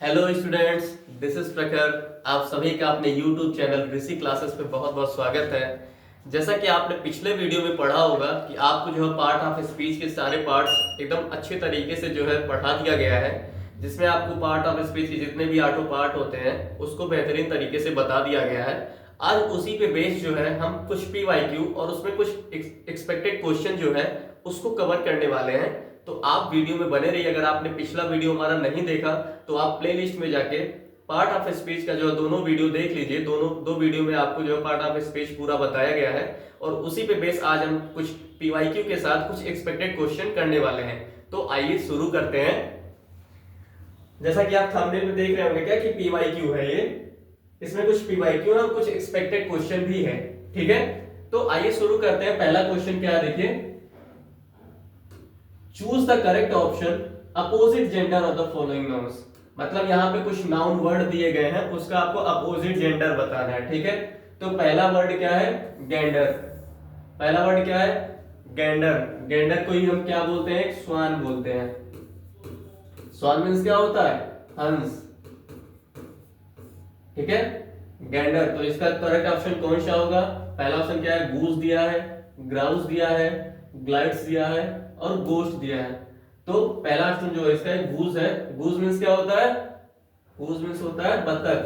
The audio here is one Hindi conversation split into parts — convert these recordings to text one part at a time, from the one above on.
हेलो स्टूडेंट्स, दिस इज प्रखर। आप सभी का अपने यूट्यूब चैनल ऋषि क्लासेस पे बहुत बहुत स्वागत है। जैसा कि आपने पिछले वीडियो में पढ़ा होगा कि आपको जो है पार्ट ऑफ स्पीच के सारे पार्ट्स एकदम अच्छे तरीके से जो है पढ़ा दिया गया है, जिसमें आपको पार्ट ऑफ स्पीच के जितने भी आठों पार्ट होते हैं उसको बेहतरीन तरीके से बता दिया गया है। आज उसी पे बेस जो है हम कुछ PYQ और उसमें कुछ एक्सपेक्टेड क्वेश्चन जो है उसको कवर करने वाले हैं। तो आप वीडियो में बने रहिए। अगर आपने पिछला वीडियो हमारा नहीं देखा तो आप प्लेलिस्ट में जाके पार्ट ऑफ स्पीच का जो दोनों वीडियो देख लीजिए। दोनों दो वीडियो में आपको जो पार्ट ऑफ स्पीच पूरा बताया गया है और उसी पे बेस आज हम कुछ PYQ के साथ कुछ एक्सपेक्टेड क्वेश्चन करने वाले हैं। तो आइए शुरू करते हैं। जैसा कि आप थंबनेल में देख रहे होंगे क्या कि PYQ है ये, इसमें कुछ PYQ है और कुछ एक्सपेक्टेड क्वेश्चन भी है। ठीक है, तो आइए शुरू करते हैं। पहला क्वेश्चन क्या है, देखिए, choose the correct option opposite gender of the following nouns. मतलब यहाँ पे कुछ नाउन वर्ड दिए गए हैं, उसका आपको अपोजिट जेंडर बताना है। ठीक है, तो पहला वर्ड क्या है, गेंडर। पहला वर्ड क्या है, गेंडर। गेंडर को ही हम क्या बोलते हैं, स्वान बोलते हैं। स्वान मीन्स क्या होता है, हंस। ठीक है, गेंडर। तो इसका करेक्ट ऑप्शन कौन सा होगा? पहला ऑप्शन क्या है, गूज दिया है, ग्राउस दिया है, ग्लाइड्स दिया है और गोस्ट दिया है। तो पहला ऑप्शन जो है इसका गूज है। गूज मीन्स क्या होता है, गूज मीन्स होता है बतख।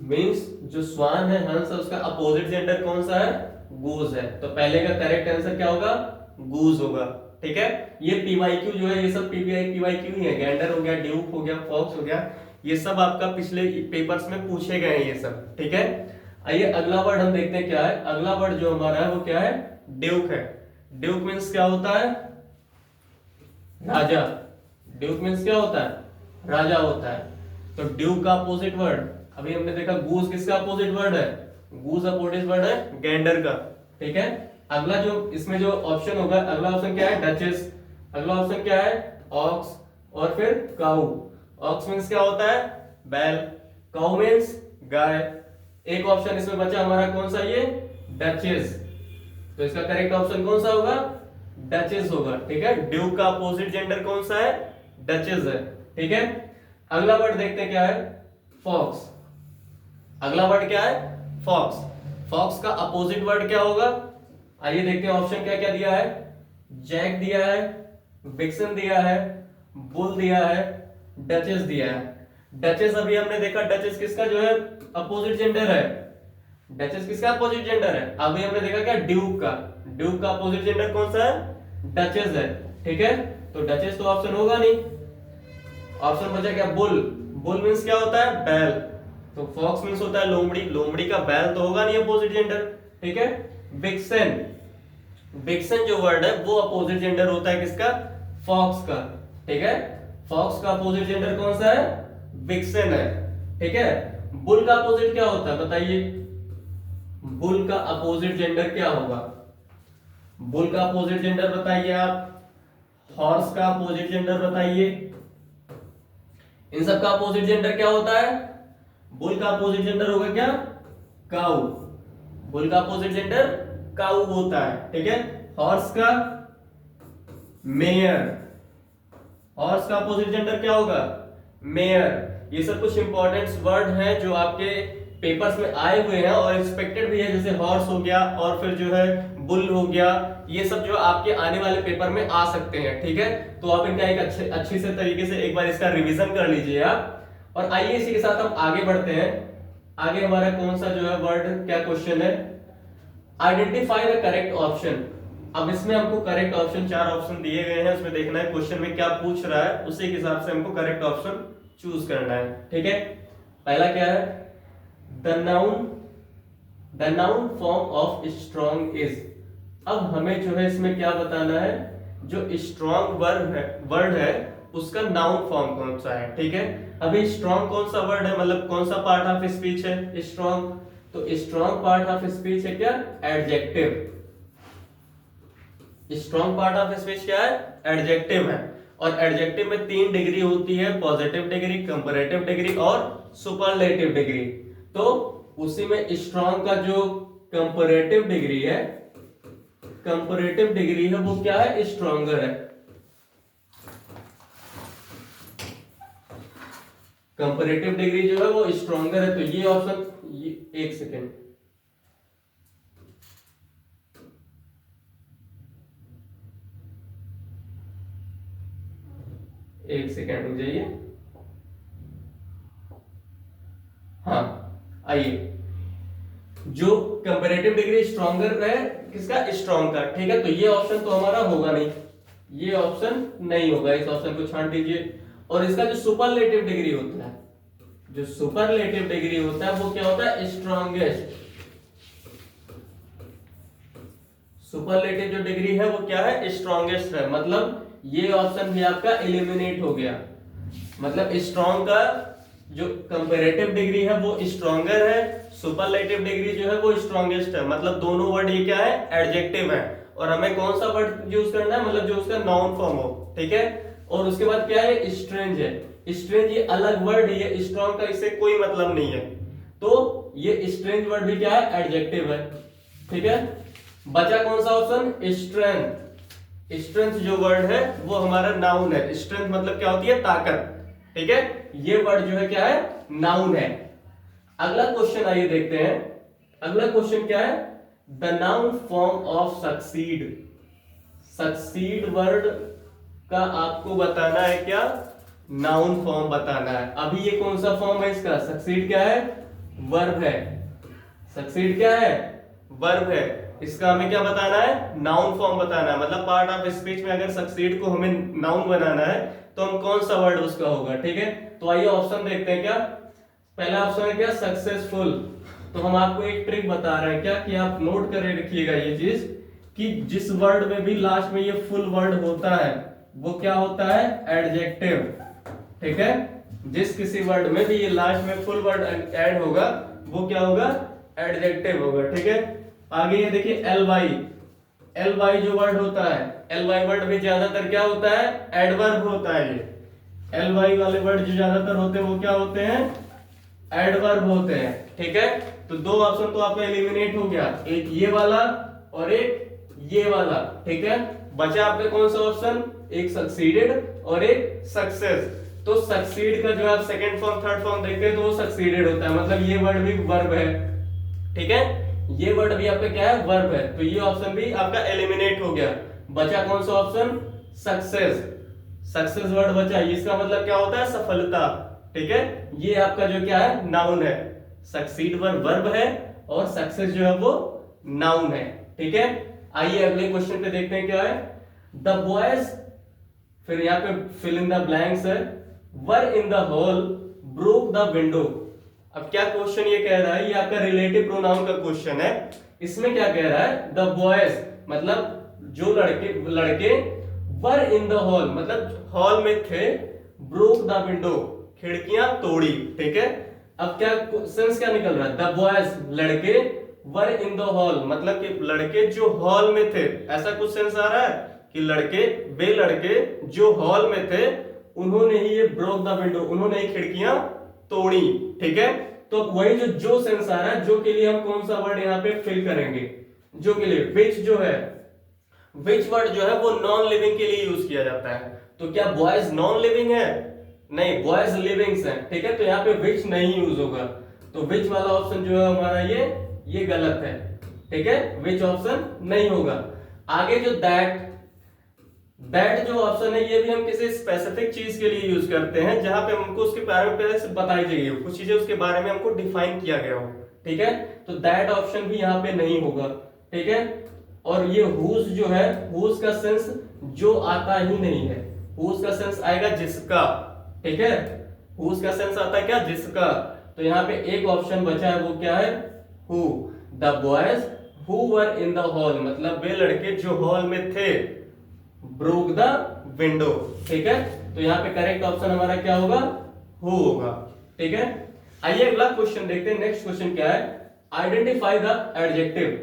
मीन्स जो स्वान है, हंस है, उसका अपोजिट जेंडर कौन सा है, गूज है। तो पहले का करेक्ट आंसर क्या होगा, गूज होगा। ठीक है, ये PYQ जो है ये सब PYQ ही है। गैंडर हो गया, ड्यूक हो गया, फॉक्स हो गया, ये सब आपका पिछले पेपर्स में पूछे गए हैं ये सब। ठीक है, आइए अगला वर्ड हम देखते हैं क्या है। अगला वर्ड जो हमारा है वो क्या है, ड्यूक है। ड्यूक मीन्स क्या होता है, राजा। ड्यूक मीन्स क्या होता है, राजा होता है। तो ड्यूक का अपोजिट वर्ड, अभी हमने देखा गूज किसका अपोजिट वर्ड है, गूज अपोजिट वर्ड है गैंडर का। ठीक है, अगला जो इसमें जो ऑप्शन होगा, अगला ऑप्शन क्या है, डचेस। अगला ऑप्शन क्या है, ऑक्स और फिर काऊ। ऑक्स मीन्स क्या होता है, बैल। काऊ मीन्स गाय। एक ऑप्शन इसमें बचा हमारा कौन सा, ये डचेस। तो इसका करेक्ट ऑप्शन कौन सा होगा, डचेस होगा। ठीक है, ड्यूक का अपोजिट जेंडर कौन सा है, डचेस है। ठीक है, अगला वर्ड देखते हैं क्या है, फॉक्स। अगला वर्ड क्या है, फॉक्स। फॉक्स का अपोजिट वर्ड क्या होगा, आइए देखते हैं। ऑप्शन क्या क्या दिया है, जैक दिया है, विक्सन दिया है, बुल दिया है, डचेस दिया है। डचेस अभी हमने देखा, डचेस किसका जो है अपोजिट जेंडर है, डचेस किसका अपोजिट जेंडर है। अभी हमने देखा क्या, ड्यूक का। ड्यूक का अपोजिट जेंडर कौन सा है, डचेस है। ठीक है, तो डचेस तो ऑप्शन होगा नहीं। ऑप्शन बचा क्या, बुल। बुल मींस क्या होता है, बैल। तो फॉक्स मींस होता है लोमड़ी। लोमड़ी का बैल तो होगा नहीं अपोजिट जेंडर। ठीक है, विक्सन। विक्सन जो वर्ड है वो अपोजिट जेंडर होता है किसका, फॉक्स का। ठीक है, फॉक्स का अपोजिट जेंडर कौन सा है, विक्सन है। ठीक है, बुल का अपोजिट क्या होता है बताइए, बुल का अपोजिट जेंडर क्या होगा, बुल का अपोजिट जेंडर बताइए आप। हॉर्स का अपोजिट जेंडर बताइए। इन सब का अपोजिट जेंडर क्या होता है, बुल का अपोजिट जेंडर होगा क्या, काऊ। बुल का अपोजिट जेंडर काऊ होता है। ठीक है, हॉर्स का मेयर। हॉर्स का अपोजिट जेंडर क्या होगा, मेयर। ये सब कुछ इंपॉर्टेंट वर्ड हैं जो आपके पेपर्स में आए हुए हैं और एक्सपेक्टेड भी है। जैसे हॉर्स हो गया और फिर जो है बुल हो गया, ये सब जो आपके आने वाले पेपर में आ सकते हैं। ठीक है, तो आप इनका एक अच्छी से तरीके से एक बार इसका रिवीजन कर लीजिए आप। और आइए इसी के साथ हम आगे बढ़ते हैं। आगे हमारा कौन सा जो है वर्ड, क्या क्वेश्चन है, आइडेंटिफाई द करेक्ट ऑप्शन। अब इसमें हमको करेक्ट ऑप्शन, 4 ऑप्शन दिए गए हैं, उसमें देखना है क्वेश्चन में क्या पूछ रहा है, उसी के हिसाब से हमको करेक्ट ऑप्शन चूज करना है। ठीक है, पहला क्या है, the noun form of strong is. अब हमें जो है इसमें क्या बताना है, जो स्ट्रॉन्ग वर्ड है उसका नाउन फॉर्म कौन सा है। ठीक है, अभी स्ट्रॉन्ग कौन सा वर्ड है, मतलब कौन सा पार्ट ऑफ स्पीच है स्ट्रॉन्ग। तो स्ट्रॉन्ग पार्ट ऑफ स्पीच है क्या, adjective. Strong part of speech क्या है, एडजेक्टिव है। और एडजेक्टिव में 3 डिग्री होती है, पॉजिटिव डिग्री, कंपैरेटिव डिग्री और सुपरलेटिव डिग्री। तो उसी में स्ट्रॉन्ग का जो कंपैरेटिव डिग्री है, कंपैरेटिव डिग्री है वो क्या है, स्ट्रॉन्गर है। कंपैरेटिव डिग्री जो है वो स्ट्रॉन्गर है, तो ये ऑप्शन, ये एक सेकेंड, एक सेकेंड रुक जाइए। हाँ आइए, जो कंपैरेटिव डिग्री स्ट्रॉन्गर है किसका, स्ट्रॉन्ग का, ठीक है, तो ये ऑप्शन तो हमारा होगा नहीं, ये ऑप्शन नहीं होगा, इस ऑप्शन को छांट दीजिए। और इसका जो सुपरलेटिव डिग्री होता है, जो सुपरलेटिव डिग्री होता है वो क्या होता है, स्ट्रॉन्गेस्ट। सुपरलेटिव जो डिग्री है वो क्या है, स्ट्रॉन्गेस्ट है, मतलब ये ऑप्शन भी आपका एलिमिनेट हो गया। मतलब स्ट्रॉन्ग का जो कंपैरेटिव डिग्री है वो स्ट्रॉन्गर है, सुपरलेटिव डिग्री जो है वो स्ट्रॉन्गेस्ट है, मतलब दोनों वर्ड ये क्या है, एडजेक्टिव है। और हमें कौन सा वर्ड यूज करना है, मतलब जो उसका नाउन फॉर्म हो, ठीक है। और उसके बाद क्या है, स्ट्रेंज है, स्ट्रेंज ये अलग वर्ड है, ये स्ट्रॉन्ग का इससे कोई मतलब नहीं है, तो ये स्ट्रेंज वर्ड भी क्या है, एडजेक्टिव है, ठीक है। बचा कौन सा ऑप्शन, स्ट्रेंथ। स्ट्रेंथ जो वर्ड है वो हमारा नाउन है, स्ट्रेंथ मतलब क्या होती है, ताकत, ठीक है, ये वर्ड जो है क्या है, नाउन है। अगला क्वेश्चन आइए देखते हैं, अगला क्वेश्चन क्या है, the noun form of succeed. Succeed word का आपको बताना है क्या, नाउन फॉर्म बताना है। अभी ये कौन सा फॉर्म है इसका, सक्सीड क्या है, वर्ब है, सक्सीड क्या है, वर्ब है, इसका हमें क्या बताना है, नाउन फॉर्म बताना है। मतलब पार्ट ऑफ स्पीच में अगर सक्सीड को हमें नाउन बनाना है तो हम कौन सा वर्ड उसका होगा, ठीक है। तो आइए ऑप्शन देखते हैं, क्या पहला ऑप्शन है क्या, सक्सेसफुल। तो हम आपको एक ट्रिक बता रहे हैं क्या, कि आप नोट कर रखिएगा ये चीज, कि जिस वर्ड में भी लास्ट में ये फुल वर्ड होता है वो क्या होता है, एडजेक्टिव, ठीक है। जिस किसी वर्ड में भी ये लास्ट में फुल वर्ड ऐड होगा वो क्या होगा, एडजेक्टिव होगा, ठीक है। आगे ये देखिए एल वाई जो वर्ड होता है, एल वाई वर्ड भी ज्यादातर क्या होता है, एडवर्ब होता है। ये एल वाई वाले वर्ड जो ज्यादातर होते हैं वो क्या होते हैं, एडवर्ब होते हैं, ठीक है। तो दो ऑप्शन तो आपका एलिमिनेट हो गया, एक ये वाला और एक ये वाला, ठीक है। बचा आपका कौन सा ऑप्शन, एक सक्सीडेड और एक सक्सेस। तो सक्सीड का जो आप सेकंड फॉर्म थर्ड फॉर्म देखते हैं तो वो सक्सीडेड होता है, मतलब ये वर्ड भी वर्ब है, ठीक है, ये वर्ड भी आपका क्या है, वर्ब है, तो ये ऑप्शन भी आपका एलिमिनेट हो गया। बचा कौन सा ऑप्शन, सक्सेस। सक्सेस वर्ड बचा, इसका मतलब क्या होता है, सफलता, ठीक है। ये आपका जो क्या है, नाउन है, सक्सीड वर्ब है और सक्सेस जो है वो नाउन है, ठीक है। आइए अगले क्वेश्चन पे देखते हैं क्या है, द बॉयज, फिर यहाँ पे फिल इन द ब्लैंक्स है, were in the hall broke the window. अब क्या क्वेश्चन ये कह रहा है, ये आपका रिलेटिव प्रोनाउन का क्वेश्चन है। इसमें क्या कह रहा है, द बॉयज मतलब जो लड़के वर इन द हॉल मतलब हॉल में थे, ब्रोक द विंडो खिड़कियां तोड़ी, ठीक है। अब क्या सेंस क्या निकल रहा है, द बॉयज लड़के, वर इन द हॉल मतलब कि लड़के जो हॉल में थे, ऐसा कुछ सेंस आ रहा है कि वे लड़के जो हॉल में थे उन्होंने ही ये ब्रोक द विंडो, उन्होंने ही खिड़कियां तोड़ी, ठीक है। तो वही जो सेंस आ रहा है, जो के लिए हम कौन सा वर्ड यहाँ पे फिल करेंगे, जो के लिए विच जो है, विच वर्ड जो है वो नॉन लिविंग के लिए यूज किया जाता है। तो क्या बॉयज नॉन लिविंग है, नहीं, बॉयज लिविंग्स हैं, ठीक है। तो यहाँ पे विच नहीं यूज होगा, तो विच वाला ऑप्शन जो है हमारा ये गलत है, ठीक है, विच ऑप्शन नहीं होगा। आगे जो दैट जो ऑप्शन है ये भी हम किसी स्पेसिफिक चीज के लिए यूज करते हैं, जहां पे हमको उसके बारे में पहले से बताई जाइए, कुछ चीजें उसके बारे में हमको डिफाइन किया गया हो, ठीक है। तो दैट ऑप्शन भी यहाँ पे नहीं होगा, ठीक है। और ये हुज जो है, हुज का सेंस जो आता ही नहीं है, हुज का सेंस आएगा जिसका, ठीक है, हुज का सेंस आता है क्या, जिसका। तो यहाँ पे एक ऑप्शन बचा है, वो क्या है, who. The boys who were in the hall मतलब वे लड़के जो हॉल में थे, ब्रोक द विंडो, ठीक है। तो यहाँ पे करेक्ट ऑप्शन हमारा क्या होगा, हु होगा, ठीक है। आइए अगला क्वेश्चन देखते हैं, नेक्स्ट क्वेश्चन क्या है, identify the adjective.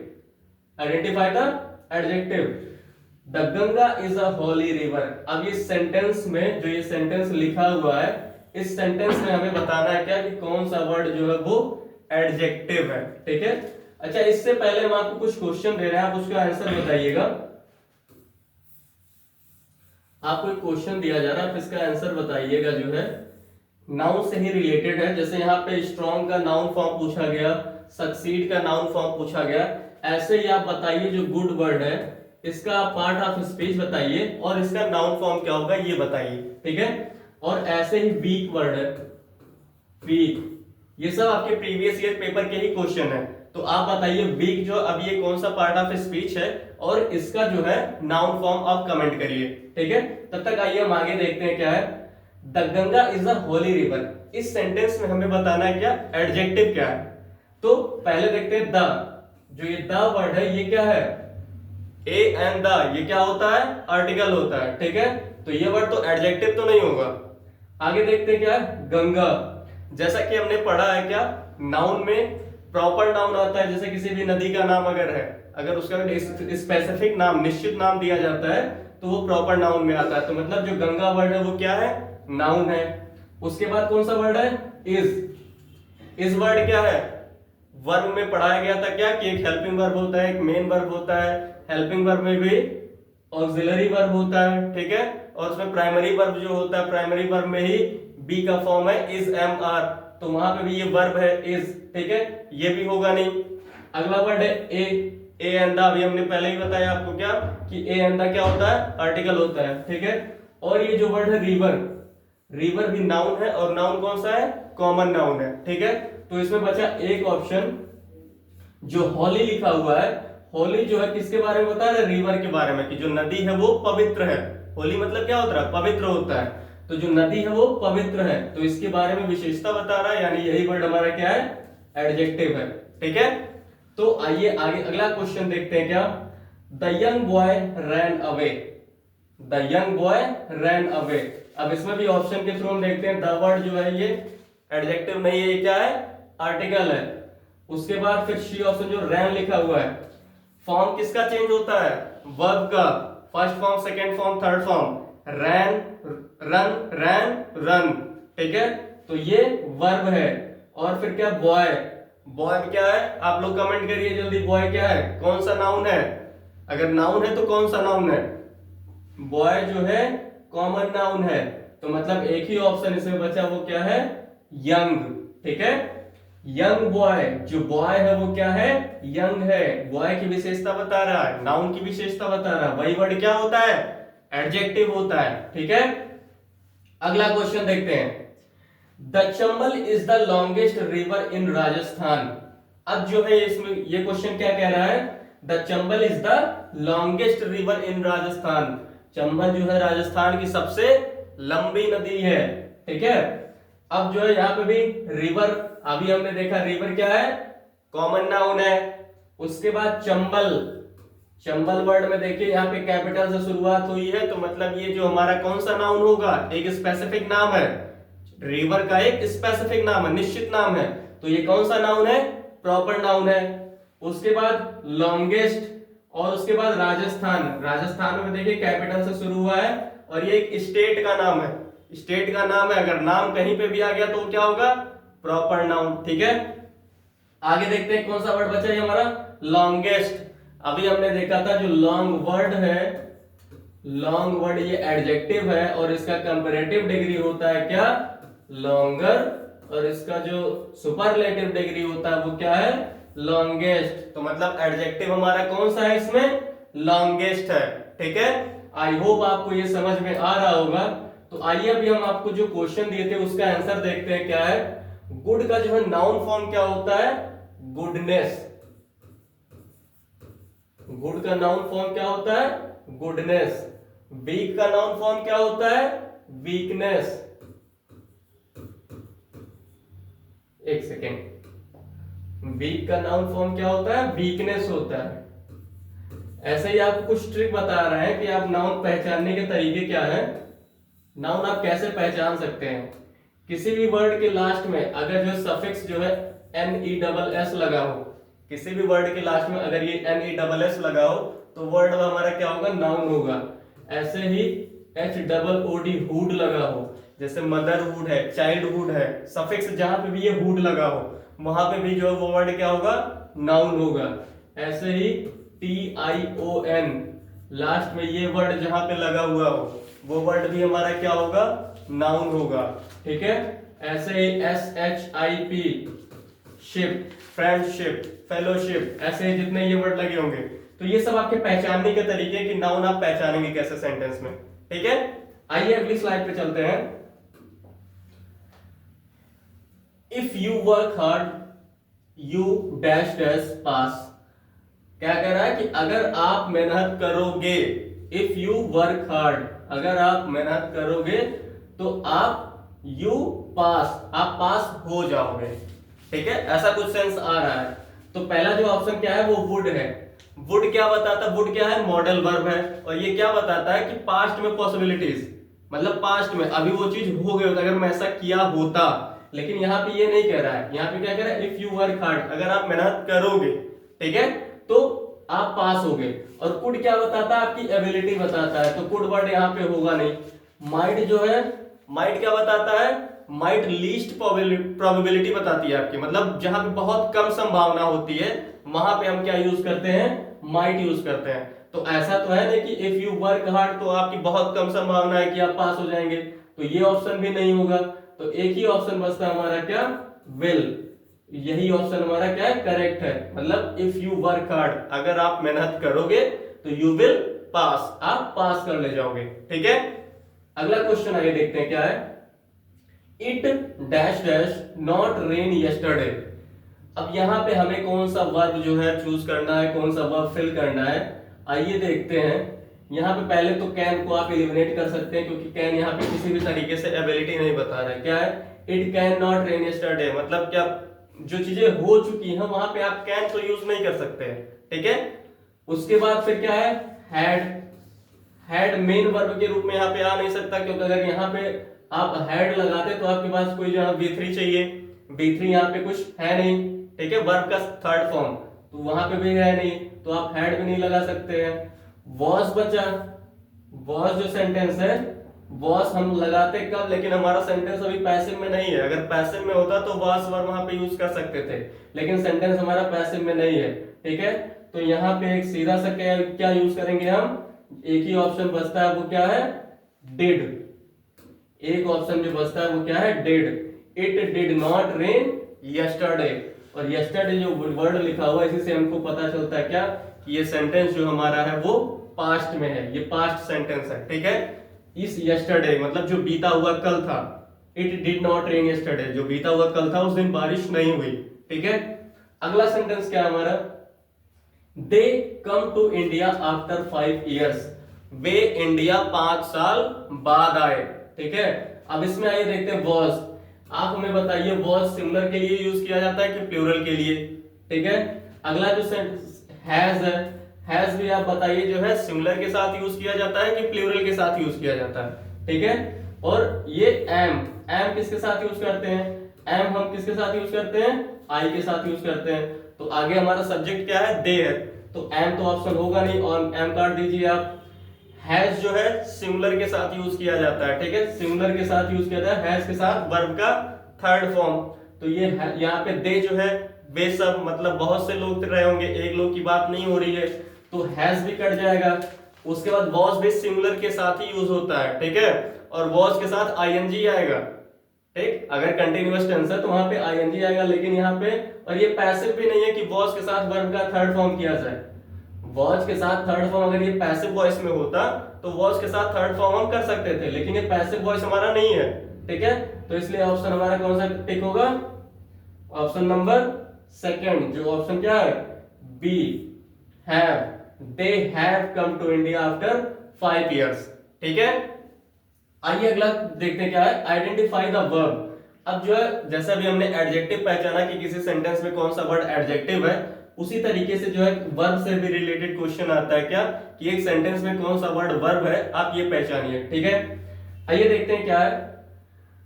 Identify the adjective, the Ganga is a Holi river. अब इस सेंटेंस में जो ये सेंटेंस लिखा हुआ है, इस सेंटेंस में हमें बताना है क्या, कि कौन सा वर्ड जो है वो एडजेक्टिव है, ठीक है। अच्छा, इससे पहले हम आपको कुछ क्वेश्चन दे रहे हैं, आप उसका आंसर बताइएगा। आपको एक क्वेश्चन दिया जा रहा है, आप इसका आंसर बताइएगा जो है, नाउन से ही रिलेटेड है। जैसे यहाँ पे स्ट्रॉन्ग का नाउन फॉर्म पूछा गया, सक्सीड का नाउन फॉर्म पूछा गया, ऐसे ही आप बताइए जो गुड वर्ड है इसका पार्ट ऑफ स्पीच बताइए और इसका नाउन फॉर्म क्या होगा ये बताइए, ठीक है। और ऐसे ही वीक वर्ड है, वीक, ये सब आपके प्रीवियस ईयर पेपर के ही क्वेश्चन है। तो आप बताइए वीक जो अब ये कौन सा पार्ट ऑफ स्पीच है और इसका जो है नाउन फॉर्म आप कमेंट करिए, ठीक है। तब तक आइए हम आगे देखते हैं क्या है। The Ganga is a Holi river, इस सेंटेंस में हमें बताना है क्या, एडजेक्टिव क्या है। तो पहले देखते हैं द, जो ये द वर्ड है ये क्या है, ए एंड द, ये क्या होता है, आर्टिकल होता है, ठीक है। तो ये वर्ड तो एडजेक्टिव तो नहीं होगा। आगे देखते हैं क्या है, गंगा, जैसा कि हमने पढ़ा है क्या, नाउन में प्रॉपर नाउन आता है, जैसे किसी भी नदी का नाम अगर है, अगर उसका स्पेसिफिक नाम, निश्चित नाम दिया जाता है तो वो प्रॉपर नाउन में आता है। तो मतलब जो गंगा वर्ड है वो क्या है, नाउन है। उसके बाद कौन सा वर्ड है, इज वर्ड क्या है, वर्ब में पढ़ाया गया था क्या कि एक हेल्पिंग वर्ब होता है, एक मेन वर्ब होता है, हेल्पिंग वर्ब में भी ऑक्सिलरी वर्ब होता है, ठीक है। और उसमें प्राइमरी वर्ब जो होता है, प्राइमरी वर्ब में ही बी का फॉर्म है इज एम आर, तो वहां पे भी ये वर्ब है इज, ठीक है, ये भी होगा नहीं। अगला वर्ड है ए एंड द, अभी हमने पहले ही बताया आपको क्या कि ए एंड द क्या होता है, आर्टिकल होता है, ठीक है। और ये जो वर्ड है रिवर, रिवर भी नाउन है और नाउन कौन सा है, कॉमन नाउन है, ठीक है। तो इसमें बचा एक ऑप्शन जो होली लिखा हुआ है। होली जो है किसके बारे में बता रहा है, रिवर के बारे में, कि जो नदी है वो पवित्र है। होली मतलब क्या होता है, पवित्र होता है। तो जो नदी है वो पवित्र है, तो इसके बारे में विशेषता बता रहा है, यानी यही वर्ड हमारा क्या है, एडजेक्टिव है, ठीक है। तो आइए आगे अगला क्वेश्चन देखते हैं क्या, the young boy ran away, the young boy ran away. अब इसमें भी ऑप्शन के थ्रू हम देखते हैं, द वर्ड जो है ये एडजेक्टिव नहीं है, ये क्या है, आर्टिकल है। उसके बाद फिर शी ऑप्शन जो रैन लिखा हुआ है, फॉर्म किसका चेंज होता है, वर्ब का, first form, second form, third form, ran, run, ran, run, ठीक है। तो ये वर्ब है। और फिर क्या, बॉय, बॉय क्या है, आप लोग कमेंट करिए जल्दी, बॉय क्या है, कौन सा नाउन है, अगर नाउन है तो कौन सा नाउन है, बॉय जो है कॉमन नाउन है, तो मतलब एक ही ऑप्शन इसमें बचा, वो क्या है, यंग, ठीक है। यंग बॉय, जो बॉय है वो क्या है, यंग है, बॉय की विशेषता बता रहा है, नाउन की विशेषता बता रहा है, वही वर्ड क्या होता है, एडजेक्टिव होता है, ठीक है। अगला क्वेश्चन देखते हैं, the Chambal is the longest river in Rajasthan. अब जो है इसमें ये क्वेश्चन क्या कह रहा है, the Chambal is the longest river in Rajasthan. Chambal जो है राजस्थान की सबसे लंबी नदी है, ठीक है। अब जो है यहाँ पे भी रिवर, अभी हमने देखा रिवर क्या है, कॉमन नाउन है। उसके बाद चंबल, चंबल वर्ड में देखिए यहाँ पे कैपिटल से शुरुआत हुई है, तो मतलब ये जो हमारा कौन सा नाउन होगा, एक स्पेसिफिक नाम है, रिवर का एक स्पेसिफिक नाम है, निश्चित नाम है, तो ये कौन सा नाउन है, प्रॉपर नाउन है। उसके बाद लॉन्गेस्ट, और उसके बाद राजस्थान, राजस्थान में देखिए कैपिटल से शुरू हुआ है और ये एक स्टेट का नाम है, स्टेट का नाम है, अगर नाम कहीं पे भी आ गया तो क्या होगा, प्रॉपर नाउन, ठीक है। आगे देखते हैं कौन सा वर्ड बचा है हमारा, लॉन्गेस्ट। अभी हमने देखा था जो लॉन्ग वर्ड है, लॉन्ग वर्ड ये एडजेक्टिव है और इसका कंपैरेटिव डिग्री होता है क्या, लॉन्गर, और इसका जो सुपरलेटिव डिग्री होता है वो क्या है, लॉन्गेस्ट। तो मतलब एडजेक्टिव हमारा कौन सा है इसमें, लॉन्गेस्ट है, ठीक है। आई होप आपको ये समझ में आ रहा होगा। तो आइए अभी हम आपको जो क्वेश्चन दिए थे उसका आंसर देखते हैं क्या है। गुड का जो है नाउन फॉर्म क्या होता है, गुडनेस, गुड का नाउन फॉर्म क्या होता है, गुडनेस। वीक का नाउन फॉर्म क्या होता है, वीकनेस। एक सेकेंड, वीक का नाउन फॉर्म क्या होता है, वीकनेस होता है। ऐसे ही आपको कुछ ट्रिक बता रहे हैं कि आप नाउन पहचानने के तरीके क्या है, नाउन आप कैसे पहचान सकते हैं। किसी भी वर्ड के लास्ट में अगर जो सफिक्स जो है NESS लगा हो, किसी भी वर्ड के लास्ट में अगर ये NESS लगा हो तो वर्ड हमारा क्या होगा, नाउन होगा। ऐसे ही HOOD हुड लगा हो, जैसे मदरहुड है, चाइल्डहुड है, सफिक्स जहां पे भी ये हुड लगा हो वहां पे भी जो है वो वर्ड क्या होगा, नाउन होगा। ऐसे ही TION लास्ट में ये वर्ड जहां पे लगा हुआ हो वो वर्ड भी हमारा क्या होगा, नाउन होगा, ठीक है। SHIP, शिप, फ्रेंडशिप, फेलोशिप, ऐसे जितने ये वर्ड लगे होंगे, तो ये सब आपके पहचानने के तरीके हैं कि नाउन आप पहचानेंगे कैसे सेंटेंस में। ठीक है, आइए अगली स्लाइड पे चलते हैं। If you work hard you dash dash pass. क्या कह रहा है कि अगर आप मेहनत करोगे, इफ यू वर्क हार्ड, अगर आप मेहनत करोगे तो आप यू पास, आप पास हो जाओगे। ठीक है, ऐसा कुछ सेंस आ रहा है। तो पहला जो ऑप्शन क्या है वो वुड है। वुड क्या बताता है? वुड क्या है? मॉडल वर्ब है। और ये क्या बताता है कि पास्ट में पॉसिबिलिटीज, मतलब पास्ट में अभी वो चीज हो गई होता, अगर मैं ऐसा किया होता। लेकिन यहाँ पे ये नहीं कह रहा है, यहाँ पे क्या कह रहा है? इफ यू वर्क हार्ड, अगर आप मेहनत करोगे, ठीक है, तो आप पास होगे। और कुड क्या बताता है? आपकी एबिलिटी बताता है, तो कुड वर्ड यहाँ पे होगा नहीं। माइट जो है, माइट क्या बताता है? माइट लीस्ट प्रोबेबिलिटी बताती है आपकी, मतलब जहां पे बहुत कम संभावना होती है वहां पे हम क्या यूज करते हैं? माइट यूज करते हैं। तो ऐसा तो है नहीं कि इफ यू वर्क हार्ड तो आपकी बहुत कम संभावना है कि आप पास हो जाएंगे, तो ये ऑप्शन भी नहीं होगा। तो एक ही ऑप्शन बचता है हमारा, क्या? विल। यही ऑप्शन हमारा क्या है? करेक्ट है। मतलब इफ यू वर्क हार्ड, अगर आप मेहनत करोगे तो यू विल पास, आप पास कर ले जाओगे। ठीक है, अगला क्वेश्चन आगे देखते हैं क्या है। It dash dash not rain yesterday. अब यहां पे हमें कौन सा वर्ब जो है चूज करना है, कौन सा वर्ब फिल करना है, आइए देखते हैं। यहां पे पहले तो कैन को आप एलिमिनेट कर सकते हैं, क्योंकि कैन यहां पे किसी भी तरीके से एबिलिटी नहीं बता रहा है। क्या है? It can not rain yesterday, मतलब क्या जो चीजें हो चुकी हैं वहां पे आप कैन तो यूज नहीं कर सकते हैं। ठीक है, उसके बाद फिर क्या है? हैड। हैड मेन वर्ब के रूप में यहाँ पे आ नहीं सकता, क्योंकि अगर यहाँ पे आप हैड लगाते तो आपके पास कोई यहाँ V3 चाहिए, V3 यहाँ पे कुछ है नहीं। ठीक है, वर्ब का थर्ड फॉर्म तो वहां पे भी है नहीं, तो आप हैड भी नहीं लगा सकते हैं। वॉज बचा। वॉज जो सेंटेंस है, वॉज हम लगाते कब? लेकिन हमारा सेंटेंस अभी पैसिव में नहीं है। अगर पैसिव में होता तो वॉज वर्ब वहां पे यूज कर सकते थे, लेकिन सेंटेंस हमारा पैसिव में नहीं है। ठीक है, तो यहाँ पे एक सीधा सा क्या यूज करेंगे हम? एक ही ऑप्शन बचता है, वो क्या है? डिड। एक ऑप्शन जो बचता है वो क्या है? Did. It did not rain yesterday. और यस्टरडे जो वर्ड लिखा हुआ है, इसी से हमको पता चलता है क्या? कि ये सेंटेंस जो हमारा है वो पास्ट में है, ये पास्ट सेंटेंस है। ठीक है, इस यस्टरडे मतलब जो बीता हुआ कल था। It did not rain yesterday, जो बीता हुआ कल था उस दिन बारिश नहीं हुई। ठीक है, अगला सेंटेंस क्या है हमारा? They come to India after 5 years। वे इंडिया 5 साल बाद आए। ठीक है, अब इसमें आइए देखते हैं वॉज। आप हमें बताइए वॉज सिंगुलर के लिए यूज किया जाता है कि प्लूरल के लिए? ठीक है, अगला जो सेंटेंस हैज है, हैज भी आप बताइए जो है सिंगुलर के साथ यूज किया जाता है कि प्लूरल के साथ यूज किया जाता है? ठीक है, और ये एम, एम किसके साथ यूज करते हैं? एम हम किसके साथ यूज करते हैं? आई के साथ यूज करते हैं। तो आगे हमारा सब्जेक्ट क्या है? दे है, तो एम तो ऑप्शन होगा नहीं, और एम काट दीजिए आप। हैज जो है सिंगुलर के साथ यूज किया जाता है। ठीक है, सिंगुलर के साथ यूज किया जाता है, हैज के साथ वर्ब का थर्ड फॉर्म। तो ये यहाँ पे दे जो है वे सब, मतलब बहुत से लोग रहे होंगे, एक लोग की बात नहीं हो रही है, तो हैज भी कट जाएगा। उसके बाद वॉज भी सिंगुलर के साथ ही यूज होता है। ठीक है, और वॉज के साथ आईएनजी आएगा। ठीक, अगर कंटिन्यूअस टेंस है तो वहां पे आईएनजी आएगा, लेकिन यहाँ पे, और ये पैसिव भी नहीं है कि वॉज के साथ वर्ब का थर्ड फॉर्म किया जाए। वॉज के साथ थर्ड फॉर्म अगर ये पैसिव वॉइस में होता तो वॉज के साथ थर्ड फॉर्म हम कर सकते थे, लेकिन ये पैसिव वॉइस हमारा नहीं है। ठीक है, तो इसलिए ऑप्शन हमारा कौन सा टिक होगा? ऑप्शन नंबर सेकंड, जो ऑप्शन क्या है? B, have. They have come to India after 5 years। ठीक है, आइए अगला देखते हैं क्या है? Identify the verb. अब जो है जैसे अभी हमने एडजेक्टिव पहचाना कि किसी सेंटेंस में कौन सा वर्ड एडजेक्टिव है, उसी तरीके से जो है वर्ब से भी रिलेटेड क्वेश्चन आता है क्या? कि एक सेंटेंस में कौन सा वर्ड वर्ब है, आप ये पहचानिए। ठीक है, आइए देखते हैं क्या है।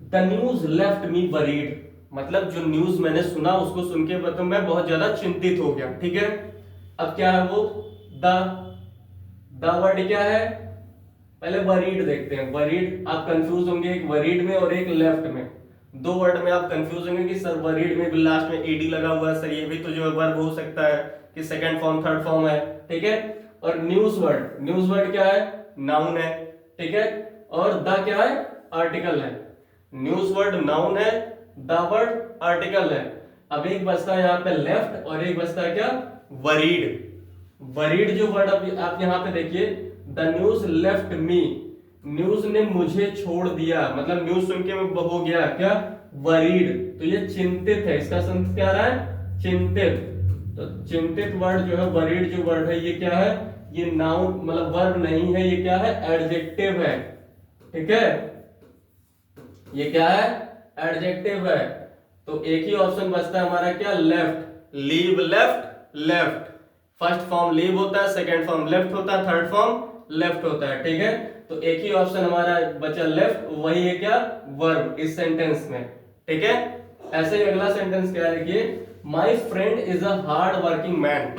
The news left me worried, मतलब जो न्यूज मैंने सुना उसको सुन के तो मैं बहुत ज्यादा चिंतित हो गया। ठीक है, अब क्या है वो? द वर्ड क्या है? पहले वरीड देखते हैं। वरीड आप कंफ्यूज होंगे, एक वरीड में और एक लेफ्ट में। दो वर्ड में आप कंफ्यूज होंगे कि सर वरीड में भी लास्ट में एडी लगा हुआ है, सर ये भी तो जो है वर्ब हो सकता है कि सेकंड फॉर्म थर्ड फॉर्म है। ठीक है, और न्यूज वर्ड, न्यूज वर्ड क्या है? नाउन है। ठीक है, और द क्या है? आर्टिकल है। न्यूज वर्ड नाउन है, द वर्ड आर्टिकल है। अब एक बचता है यहाँ पे लेफ्ट और एक बचता है क्या, वरीड। वरीड जो वर्ड आप यहाँ पे देखिए, the news left me, news ने मुझे छोड़ दिया, मतलब न्यूज सुन के मैं हो गया क्या, वरीड। तो ये चिंतित है, इसका संत क्या रहा है, चिंतित। तो चिंतित वर्ड जो है, वरीड जो वर्ड है ये क्या है, ये नाउन मतलब वर्ब नहीं है, ये क्या है, एडजेक्टिव है। ठीक है, ये क्या है, एडजेक्टिव है। तो एक ही ऑप्शन बचता है हमारा क्या, left, leave left, left. First form leave होता है, सेकंड फॉर्म लेफ्ट होता है, थर्ड फॉर्म लेफ्ट होता है। ठीक है, तो एक ही ऑप्शन हमारा बचा लेफ्ट, वही है क्या, वर्ब इस सेंटेंस में। ठीक है, ऐसे ही अगला सेंटेंस क्या है, देखिए, my friend is a hard working man,